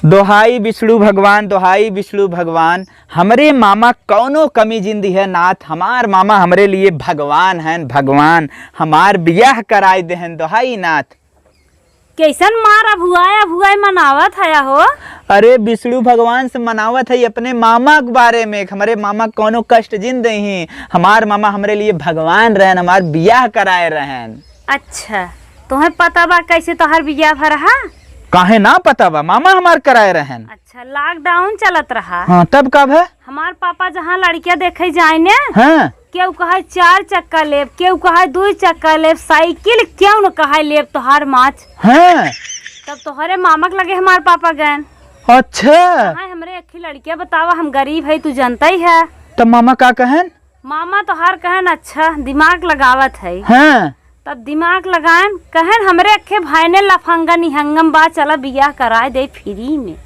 दोहाई विष्णु भगवान, दोहाई विष्णु भगवान, हमरे मामा कौनो कमी जिंदी है नाथ। हमार मामा हमरे लिए भगवान हैं, भगवान। हमार बियाह कराए देहन दोहाई नाथ। कैसन मार अभुआय मनावत है हो? अरे विष्णु भगवान से मनावत है अपने मामा के बारे में। हमारे मामा कौनो कष्ट जिन दही। हमार मामा हमरे लिए भगवान रहन, हमार बियाह कराए रहन। अच्छा, तुम्हें पता बा कैसे तोहर बियाह भरहा? काहे ना पता बा, मामा हमार कराए रहन। अच्छा, लॉकडाउन चलत रहा। हाँ, तब कब है? हमार पापा जहाँ लड़कियां देखे जाए ने, हाँ, केहू कहे 4 चक्का लेब, केहू कहे 2 चक्का लेब, साइकिल क्यों न कहे लेब तोहार माच। हाँ। तब तोहरे मामा के लगे हमार पापा गए। अच्छा, हाँ, हमरे अखी लड़कियां बतावा, हम गरीब है, तू जानता ही है। तब मामा का कहन? मामा तोहार कहन अच्छा दिमाग लगावत है। हाँ। तब दिमाग लगाएन, कहन हमरे अखे भाई ने लफंगा निहंगम बा, चला बियाह कराए दे फ्री में।